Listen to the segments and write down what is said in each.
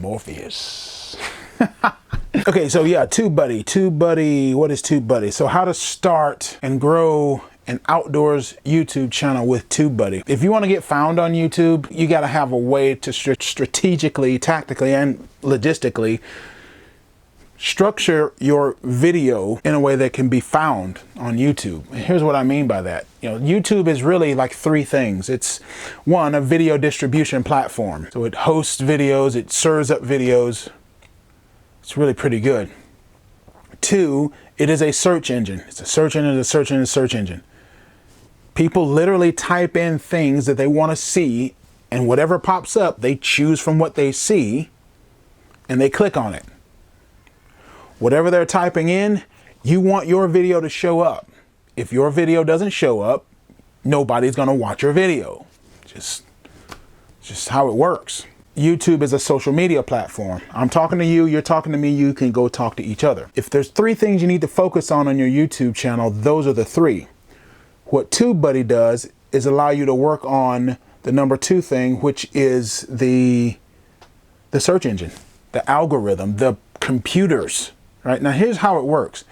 Morpheus. Okay, so yeah, TubeBuddy. TubeBuddy, what is TubeBuddy? So how to start and grow an outdoors YouTube channel with TubeBuddy. If you want to get found on YouTube, you got to have a way to strategically, tactically, and logistically structure your video in a way that can be found on YouTube. Here's what I mean by that. You know, YouTube is really like three things. It's one, a video distribution platform. So it hosts videos, it serves up videos. It's really pretty good. Two, it is a search engine. It's a search engine, a search engine, a search engine. People literally type in things that they want to see, and whatever pops up, they choose from what they see, and they click on it. Whatever they're typing in, you want your video to show up. If your video doesn't show up, nobody's going to watch your video. Just how it works. YouTube is a social media platform. I'm talking to you, you're talking to me, you can go talk to each other. If there's three things you need to focus on your YouTube channel, those are the three. What TubeBuddy does is allow you to work on the number two thing, which is the search engine, the algorithm, the computers, right? Now here's how it works.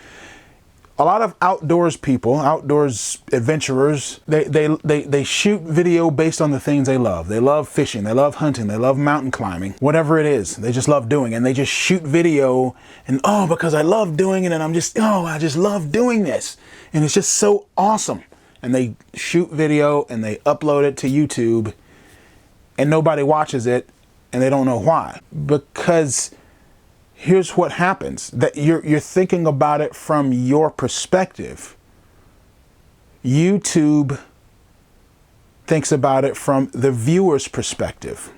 A lot of outdoors people, outdoors adventurers, they shoot video based on the things they love. They love fishing, they love hunting, they love mountain climbing, whatever it is, they just love doing. And they just shoot video and, oh, because I love doing it and I just love doing this. And it's just so awesome. And they shoot video and they upload it to YouTube and nobody watches it and they don't know why. Because here's what happens, that you're thinking about it from your perspective. YouTube thinks about it from the viewer's perspective.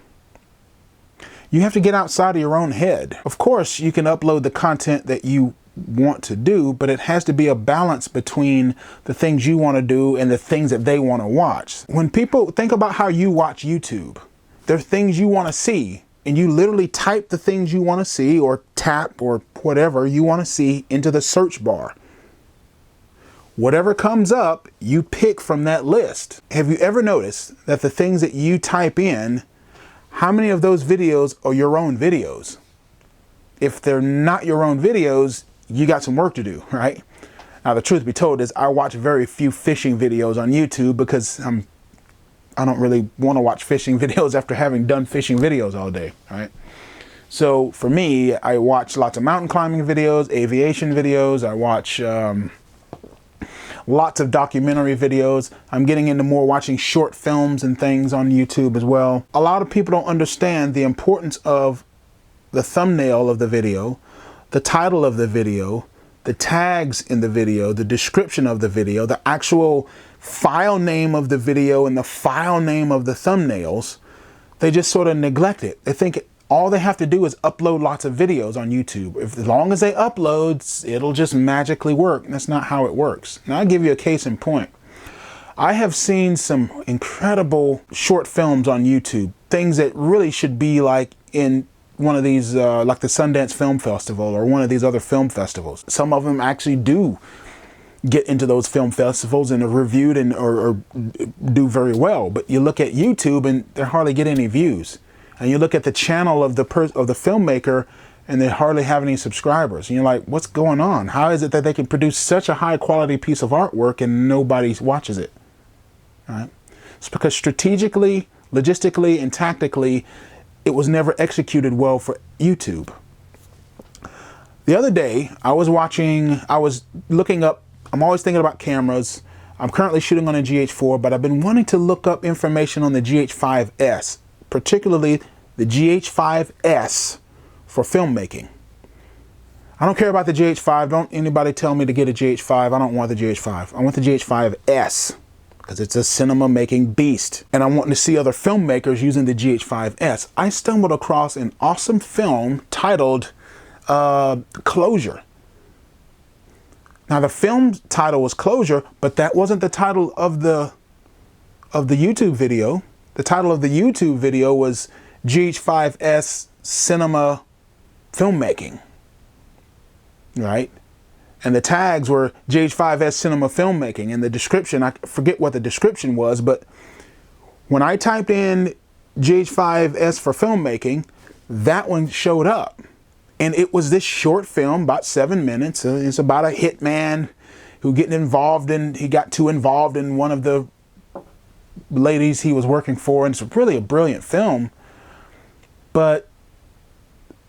You have to get outside of your own head. Of course, you can upload the content that you want to do, but it has to be a balance between the things you want to do and the things that they want to watch. When people think about how you watch YouTube, there are things you want to see, and you literally type the things you want to see or tap or whatever you want to see into the search bar. Whatever comes up, you pick from that list. Have you ever noticed that the things that you type in, how many of those videos are your own videos? If they're not your own videos, you got some work to do, right? Now, the truth be told is I watch very few fishing videos on YouTube because I don't really want to watch fishing videos after having done fishing videos all day, right? So for me, I watch lots of mountain climbing videos, aviation videos. I watch lots of documentary videos. I'm getting into more watching short films and things on YouTube as well. A lot of people don't understand the importance of the thumbnail of the video, the title of the video, the tags in the video, the description of the video, the actual file name of the video and the file name of the thumbnails. They just sort of neglect it. They think all they have to do is upload lots of videos on YouTube. As long as they upload, it'll just magically work. That's not how it works. Now I'll give you a case in point. I have seen some incredible short films on YouTube, things that really should be like in one of these, like the Sundance Film Festival or one of these other film festivals. Some of them actually do get into those film festivals and are reviewed and or do very well. But you look at YouTube and they hardly get any views. And you look at the channel of the filmmaker and they hardly have any subscribers. And you're like, what's going on? How is it that they can produce such a high quality piece of artwork and nobody watches it? All right? It's because strategically, logistically, and tactically, it was never executed well for YouTube. The other day, I was looking up, I'm always thinking about cameras. I'm currently shooting on a GH4, but I've been wanting to look up information on the GH5S, particularly the GH5S for filmmaking. I don't care about the GH5. Don't anybody tell me to get a GH5. I don't want the GH5. I want the GH5S. Because it's a cinema making beast. And I'm wanting to see other filmmakers using the GH5S. I stumbled across an awesome film titled Closure. Now the film title was Closure, but that wasn't the title of the YouTube video. The title of the YouTube video was GH5S Cinema Filmmaking. Right? And the tags were GH5S Cinema Filmmaking. And the description, I forget what the description was, but when I typed in GH5S for filmmaking, that one showed up. And it was this short film, about 7 minutes. It's about a hitman who he got too involved in one of the ladies he was working for. And it's really a brilliant film. But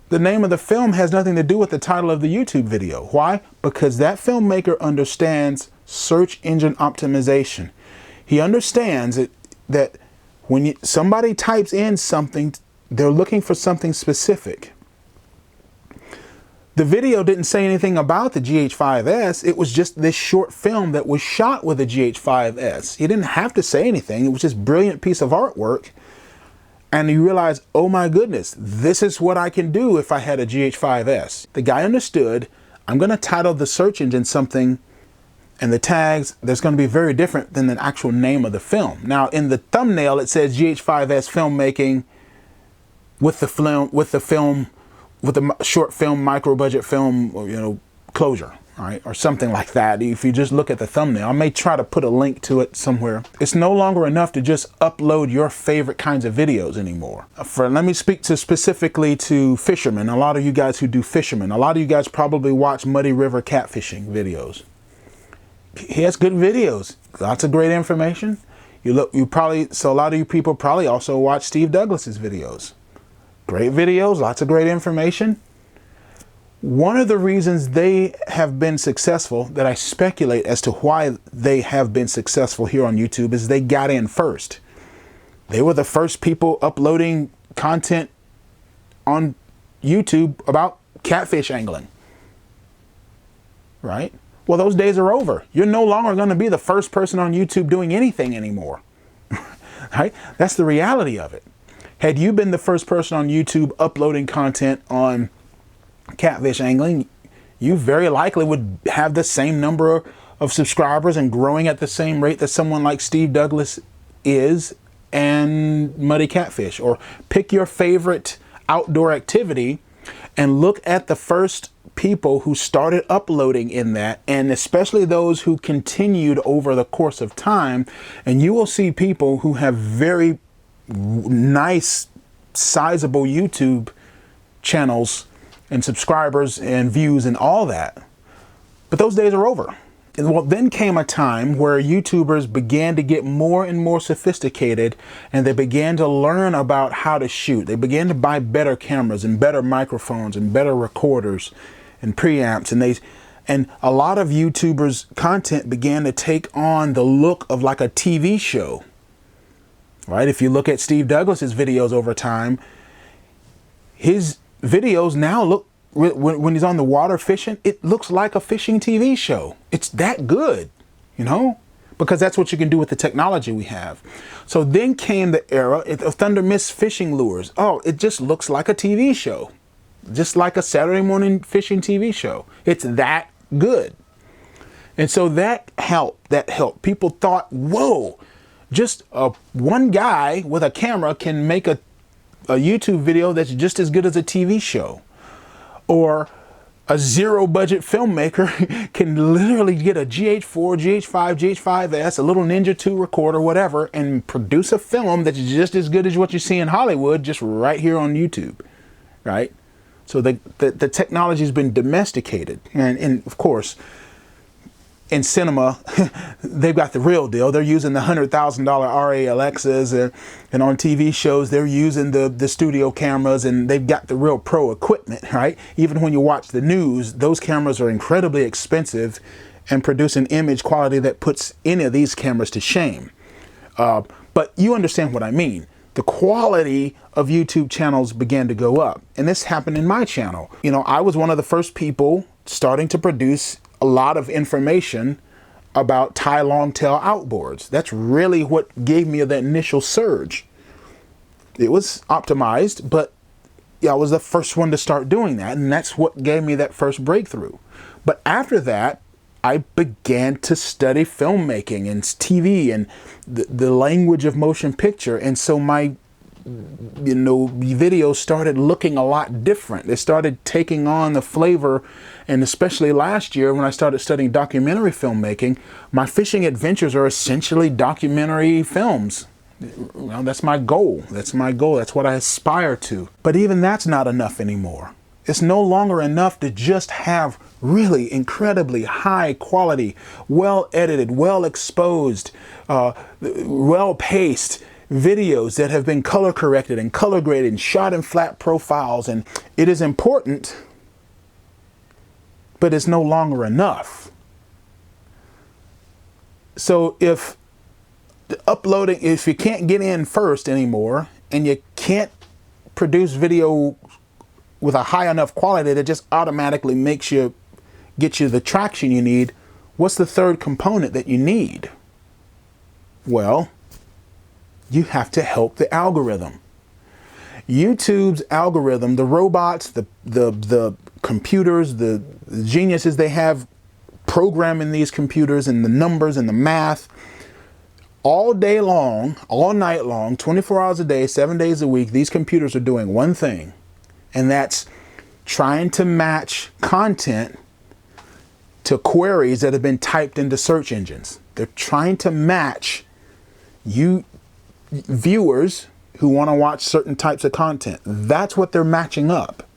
the name of the film has nothing to do with the title of the YouTube video. Why? Because that filmmaker understands search engine optimization. He understands that when somebody types in something, they're looking for something specific. The video didn't say anything about the GH5S. It was just this short film that was shot with a GH5S. He didn't have to say anything. It was just a brilliant piece of artwork. And you realize, oh my goodness, this is what I can do if I had a GH5S. The guy understood, I'm going to title the search engine something, and the tags, there's going to be very different than the actual name of the film. Now, in the thumbnail, it says GH5S filmmaking with the short film, micro budget film, or, closure, all right, or something like that. If you just look at the thumbnail, I may try to put a link to it somewhere. It's no longer enough to just upload your favorite kinds of videos anymore. Let me speak specifically to fishermen. A lot of you guys who do fishermen, a lot of you guys probably watch Muddy River catfishing videos. He has good videos, lots of great information. So a lot of you people probably also watch Steve Douglas's videos. Great videos, lots of great information. One of the reasons they have been successful, that I speculate as to why they have been successful here on YouTube, is they got in first. They were the first people uploading content on YouTube about catfish angling. Right? Well, those days are over. You're no longer going to be the first person on YouTube doing anything anymore. Right? That's the reality of it. Had you been the first person on YouTube uploading content on catfish angling, you very likely would have the same number of subscribers and growing at the same rate that someone like Steve Douglas is and Muddy Catfish. Or pick your favorite outdoor activity and look at the first people who started uploading in that, and especially those who continued over the course of time, and you will see people who have very nice, sizable YouTube channels and subscribers and views and all that. But those days are over. Well, then came a time where YouTubers began to get more and more sophisticated, and they began to learn about how to shoot. They began to buy better cameras and better microphones and better recorders and preamps, and a lot of YouTubers' content began to take on the look of like a TV show. Right? If you look at Steve Douglas's videos over time, his videos now look, when he's on the water fishing, it looks like a fishing TV show. It's that good, because that's what you can do with the technology we have. So then came the era of Thunder Mist fishing lures. Oh, it just looks like a TV show, just like a Saturday morning fishing TV show. It's that good. And so that helped. People thought, whoa, just one guy with a camera can make a YouTube video that's just as good as a TV show. Or a zero budget filmmaker can literally get a GH4, GH5, GH5S, a little Ninja 2 recorder, whatever, and produce a film that's just as good as what you see in Hollywood, just right here on YouTube, right? So the technology has been domesticated. And of course, in cinema, they've got the real deal. They're using the $100,000 RA-Alexas, and on TV shows, they're using the studio cameras, and they've got the real pro equipment, right? Even when you watch the news, those cameras are incredibly expensive and produce an image quality that puts any of these cameras to shame. But you understand what I mean. The quality of YouTube channels began to go up, and this happened in my channel. I was one of the first people starting to produce a lot of information about tie longtail outboards. That's really what gave me that initial surge. It was optimized, but I was the first one to start doing that, and that's what gave me that first breakthrough. But after that, I began to study filmmaking and TV and the language of motion picture, and so my videos started looking a lot different. They started taking on the flavor, and especially last year when I started studying documentary filmmaking, my fishing adventures are essentially documentary films, Well, that's my goal. That's my goal. That's what I aspire to. But even that's not enough anymore. It's no longer enough to just have really incredibly high quality, well edited, well exposed, well paced videos that have been color corrected and color graded and shot in flat profiles. And it is important, but it's no longer enough. So if uploading, if you can't get in first anymore and you can't produce video with a high enough quality that just automatically gets you the traction you need, what's the third component that you need? Well, you have to help the algorithm. YouTube's algorithm, the robots, the computers, the geniuses they have programming these computers and the numbers and the math, all day long, all night long, 24 hours a day, 7 days a week, these computers are doing one thing, and that's trying to match content to queries that have been typed into search engines. They're trying to match you viewers who want to watch certain types of content. That's what they're matching up.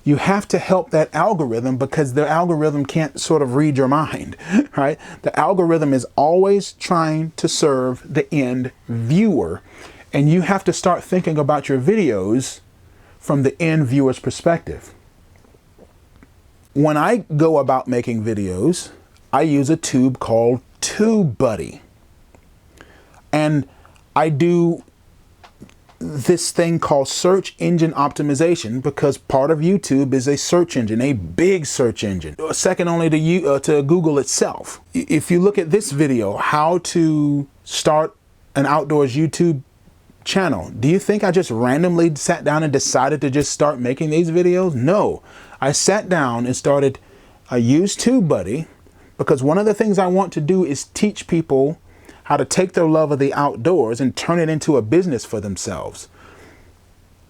You have to help that algorithm because the algorithm can't sort of read your mind, right? The algorithm is always trying to serve the end viewer. And you have to start thinking about your videos from the end viewer's perspective. When I go about making videos, I use a tube called TubeBuddy. And I do this thing called search engine optimization because part of YouTube is a search engine, a big search engine, second only to Google itself. If you look at this video, how to start an outdoors YouTube channel, do you think I just randomly sat down and decided to just start making these videos? No, I sat down and I used TubeBuddy because one of the things I want to do is teach people how to take their love of the outdoors and turn it into a business for themselves.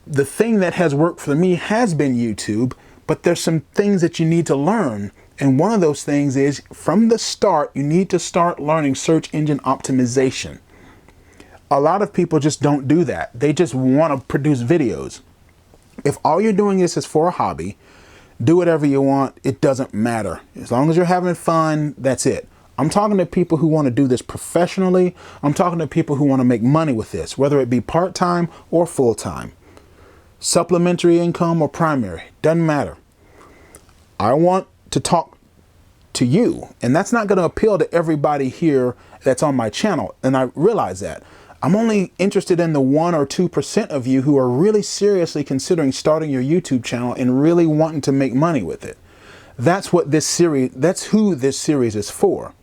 The thing that has worked for me has been YouTube, but there's some things that you need to learn. And one of those things is from the start, you need to start learning search engine optimization. A lot of people just don't do that. They just want to produce videos. If all you're doing this is for a hobby, do whatever you want. It doesn't matter. As long as you're having fun, that's it. I'm talking to people who want to do this professionally. I'm talking to people who want to make money with this, whether it be part-time or full-time, supplementary income or primary, doesn't matter. I want to talk to you, and that's not going to appeal to everybody here that's on my channel. And I realize that. I'm only interested in the 1 or 2% of you who are really seriously considering starting your YouTube channel and really wanting to make money with it. That's who this series is for.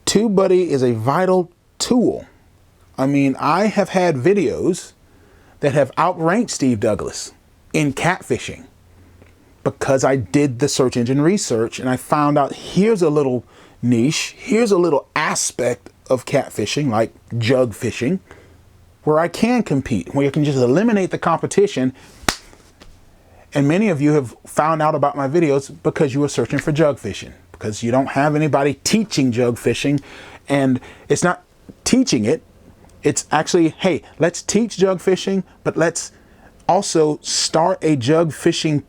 TubeBuddy is a vital tool. I mean, I have had videos that have outranked Steve Douglas in catfishing because I did the search engine research and I found out here's a little niche, here's a little aspect of catfishing like jug fishing where I can compete, where you can just eliminate the competition. And many of you have found out about my videos because you were searching for jug fishing, because you don't have anybody teaching jug fishing. And it's not teaching it. It's actually, hey, let's teach jug fishing, but let's also start a jug fishing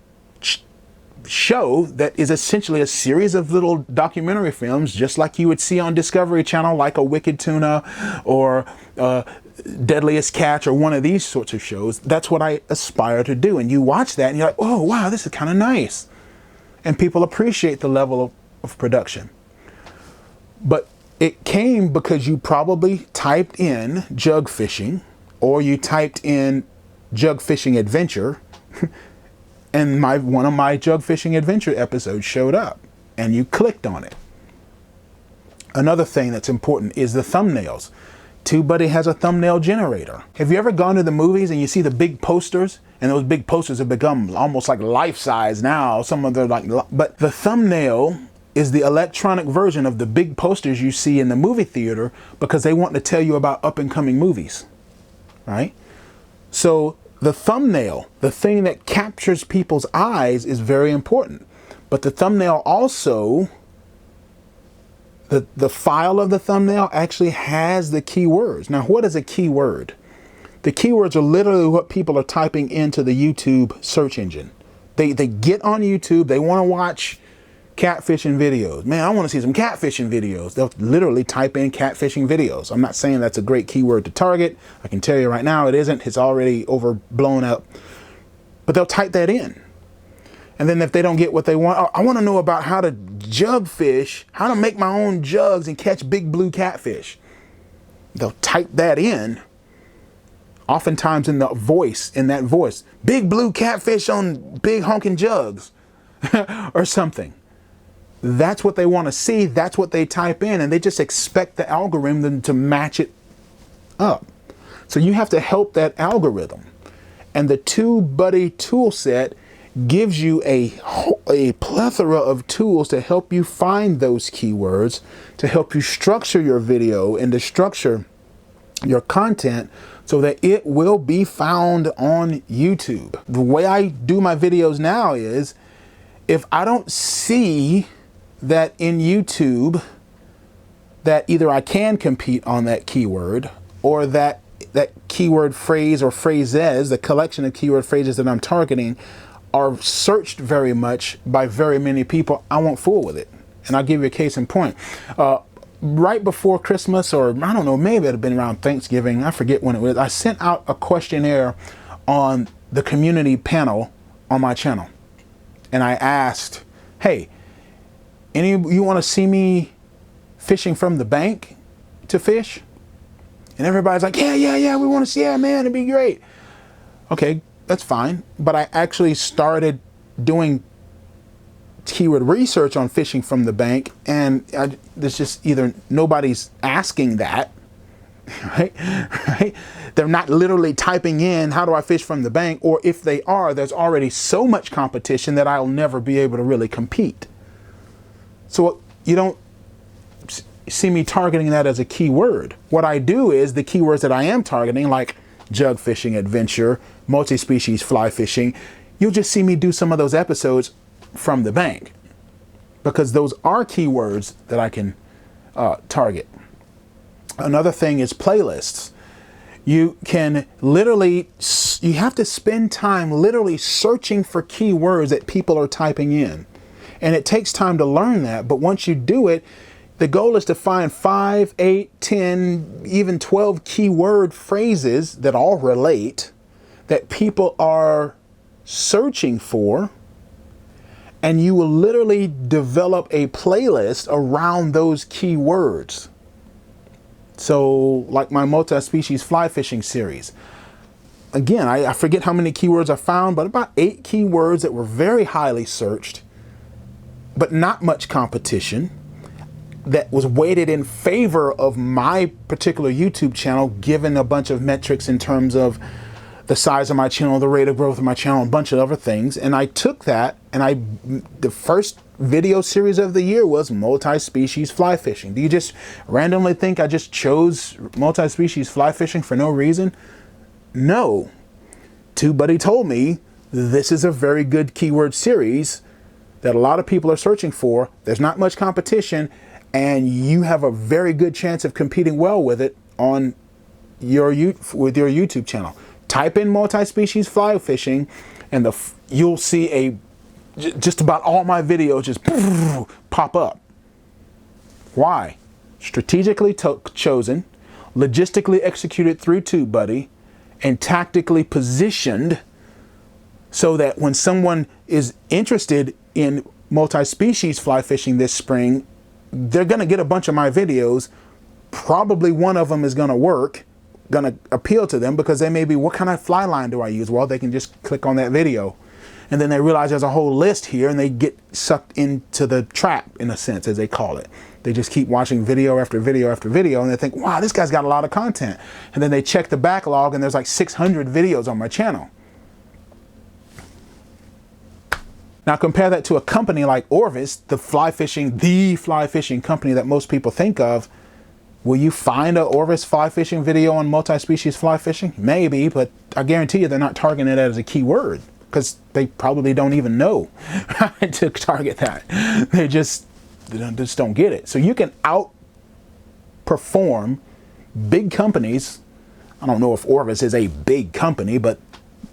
show that is essentially a series of little documentary films, just like you would see on Discovery Channel, like a Wicked Tuna or Deadliest Catch or one of these sorts of shows. That's what I aspire to do. And you watch that and you're like, oh, wow, this is kind of nice. And people appreciate the level of production. But it came because you probably typed in jug fishing or you typed in jug fishing adventure and one of my jug fishing adventure episodes showed up and you clicked on it. Another thing that's important is the thumbnails. TubeBuddy has a thumbnail generator. Have you ever gone to the movies and you see the big posters? And those big posters have become almost like life size now. Some of them are like, but the thumbnail is the electronic version of the big posters you see in the movie theater because they want to tell you about up and coming movies, right? So the thumbnail, the thing that captures people's eyes, is very important. But the thumbnail also, The file of the thumbnail actually has the keywords. Now, what is a keyword? The keywords are literally what people are typing into the YouTube search engine. They get on YouTube, they want to watch catfishing videos. Man, I want to see some catfishing videos. They'll literally type in catfishing videos. I'm not saying that's a great keyword to target. I can tell you right now it isn't. It's already overblown up. But they'll type that in. And then if they don't get what they want, I want to know about how to jug fish, how to make my own jugs and catch big blue catfish. They'll type that in. Oftentimes in that voice, big blue catfish on big honking jugs or something. That's what they want to see. That's what they type in, and they just expect the algorithm to match it up. So you have to help that algorithm. And the TubeBuddy tool set gives you a plethora of tools to help you find those keywords, to help you structure your video and to structure your content so that it will be found on YouTube. The way I do my videos now is, if I don't see that in YouTube that either I can compete on that keyword, or that keyword phrase or phrases, the collection of keyword phrases that I'm targeting, are searched very much by very many people, I won't fool with it. And I'll give you a case in point. Right before Christmas, or I don't know, maybe it had been around Thanksgiving, I forget when it was, I sent out a questionnaire on the community panel on my channel. And I asked, hey, any of you want to see me fishing from the bank to fish? And everybody's like, yeah, we want to see, yeah, man, it'd be great. Okay, that's fine. But I actually started doing keyword research on fishing from the bank, and there's just either nobody's asking that, right? They're not literally typing in, how do I fish from the bank? Or if they are, there's already so much competition that I'll never be able to really compete. So you don't see me targeting that as a keyword. What I do is the keywords that I am targeting, like jug fishing, adventure, multi-species fly fishing, you'll just see me do some of those episodes from the bank, because those are keywords that I can target. Another thing is playlists. You can literally, you have to spend time literally searching for keywords that people are typing in. And it takes time to learn that, but once you do it, the goal is to find 5, 8, 10, even 12 keyword phrases that all relate, that people are searching for, and you will literally develop a playlist around those keywords. So like my multi-species fly fishing series. Again, I forget how many keywords I found, but about 8 keywords that were very highly searched, but not much competition, that was weighted in favor of my particular YouTube channel, given a bunch of metrics in terms of the size of my channel, the rate of growth of my channel, a bunch of other things. And I took that, and the first video series of the year was multi-species fly fishing. Do you just randomly think I just chose multi-species fly fishing for no reason? No. TubeBuddy told me this is a very good keyword series that a lot of people are searching for. There's not much competition, and you have a very good chance of competing well with it on your YouTube channel. Type in multi-species fly fishing, and you'll see just about all my videos just pop up. Why? Strategically chosen, logistically executed through TubeBuddy, and tactically positioned so that when someone is interested in multi-species fly fishing this spring, they're going to get a bunch of my videos. Probably one of them is going to work, going to appeal to them, because they may be, what kind of fly line do I use? Well, they can just click on that video, and then they realize there's a whole list here, and they get sucked into the trap, in a sense, as they call it. They just keep watching video after video after video, and they think, wow, this guy's got a lot of content. And then they check the backlog, and there's like 600 videos on my channel. Now compare that to a company like Orvis, the fly fishing company that most people think of. Will you find an Orvis fly fishing video on multi-species fly fishing? Maybe, but I guarantee you they're not targeting it as a keyword, because they probably don't even know to target that. They're just just don't get it. So you can outperform big companies. I don't know if Orvis is a big company, but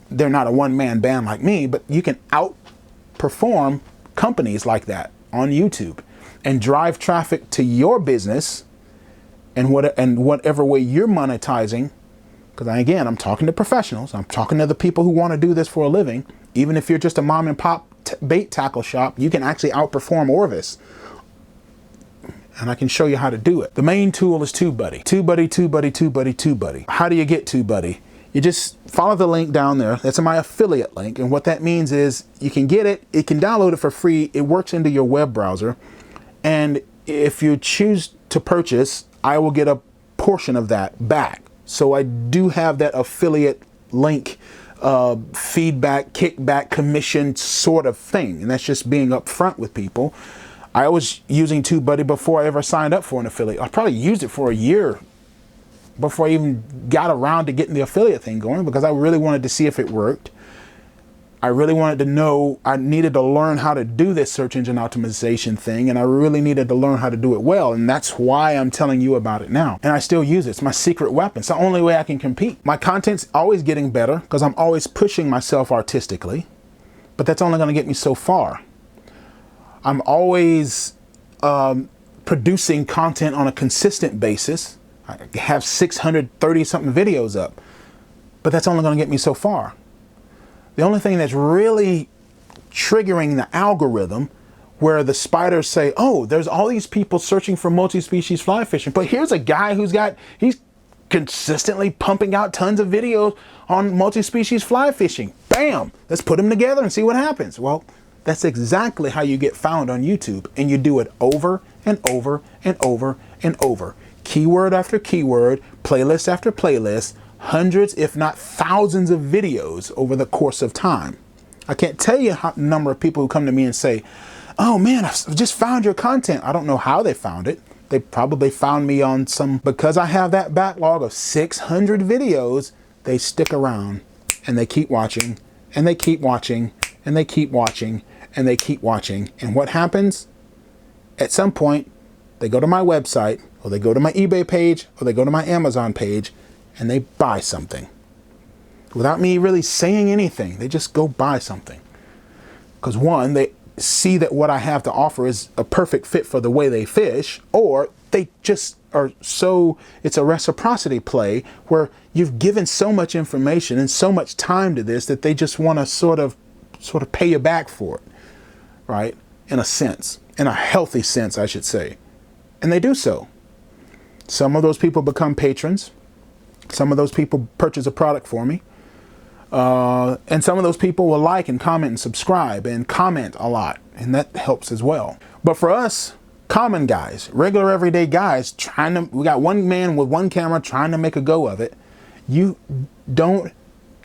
they're not a one-man band like me, but you can outperform companies like that on YouTube and drive traffic to your business and whatever way you're monetizing. Because again, I'm talking to professionals. I'm talking to the people who want to do this for a living. Even if you're just a mom and pop bait tackle shop, you can actually outperform Orvis. And I can show you how to do it. The main tool is TubeBuddy. TubeBuddy, TubeBuddy, TubeBuddy, TubeBuddy. How do you get TubeBuddy? You just follow the link down there. That's my affiliate link. And what that means is you can get it. You can download it for free. It works into your web browser. And if you choose to purchase, I will get a portion of that back. So I do have that affiliate link feedback, kickback, commission sort of thing. And that's just being upfront with people. I was using TubeBuddy before I ever signed up for an affiliate. I probably used it for a year before I even got around to getting the affiliate thing going, because I really wanted to see if it worked. I really wanted to know, I needed to learn how to do this search engine optimization thing, and I really needed to learn how to do it well, and that's why I'm telling you about it now. And I still use it. It's my secret weapon. It's the only way I can compete. My content's always getting better because I'm always pushing myself artistically, but that's only going to get me so far. I'm always producing content on a consistent basis. I have 630 something videos up, but that's only going to get me so far. The only thing that's really triggering the algorithm, where the spiders say, oh, there's all these people searching for multi-species fly fishing, but here's a guy he's consistently pumping out tons of videos on multi-species fly fishing. Bam, let's put them together and see what happens. Well, that's exactly how you get found on YouTube, and you do it over and over and over and over. Keyword after keyword, playlist after playlist, hundreds if not thousands of videos over the course of time. I can't tell you the number of people who come to me and say, oh man, I've just found your content. I don't know how they found it. They probably found me on because I have that backlog of 600 videos, they stick around and they keep watching and they keep watching and they keep watching and they keep watching. And what happens? At some point, they go to my website, or they go to my eBay page, or they go to my Amazon page, and they buy something. Without me really saying anything, they just go buy something. Because one, they see that what I have to offer is a perfect fit for the way they fish, or they just are so, it's a reciprocity play where you've given so much information and so much time to this that they just want to sort of pay you back for it, right? In a sense, in a healthy sense, I should say. And they do so. Some of those people become patrons. Some of those people purchase a product for me. And some of those people will like and comment and subscribe and comment a lot. And that helps as well. But for us, common guys, regular everyday guys, we got one man with one camera trying to make a go of it.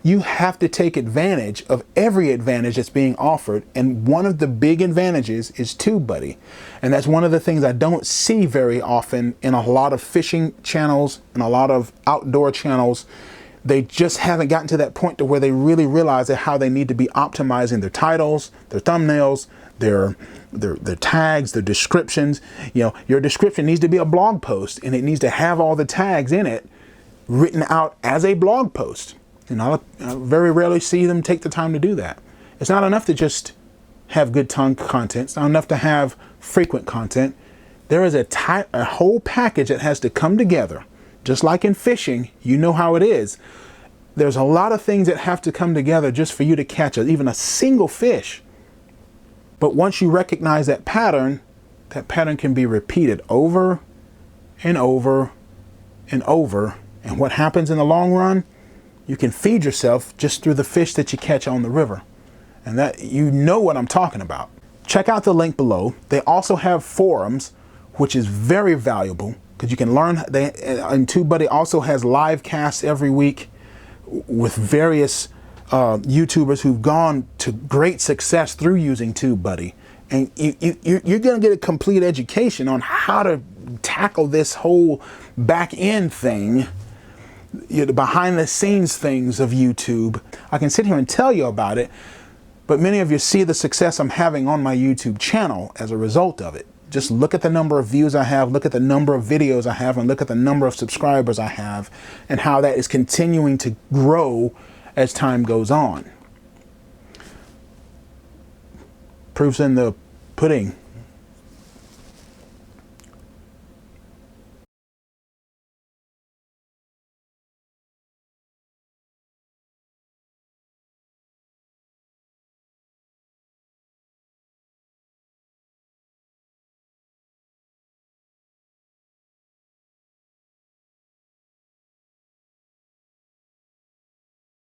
You have to take advantage of every advantage that's being offered. And one of the big advantages is TubeBuddy. And that's one of the things I don't see very often in a lot of fishing channels and a lot of outdoor channels. They just haven't gotten to that point to where they really realize that how they need to be optimizing their titles, their thumbnails, their tags, their descriptions. You know, your description needs to be a blog post, and it needs to have all the tags in it written out as a blog post. And I very rarely see them take the time to do that. It's not enough to just have good content. It's not enough to have frequent content. There is a whole package that has to come together. Just like in fishing, you know how it is. There's a lot of things that have to come together just for you to catch even a single fish. But once you recognize that pattern can be repeated over and over and over. And what happens in the long run? You can feed yourself just through the fish that you catch on the river. And that, you know what I'm talking about. Check out the link below. They also have forums, which is very valuable because you can learn. And TubeBuddy also has live casts every week with various YouTubers who've gone to great success through using TubeBuddy. And you're going to get a complete education on how to tackle this whole back end thing, the behind the scenes things of YouTube. I can sit here and tell you about it, but many of you see the success I'm having on my YouTube channel as a result of it. Just look at the number of views I have, look at the number of videos I have, and look at the number of subscribers I have, and how that is continuing to grow as time goes on. Proof's in the pudding.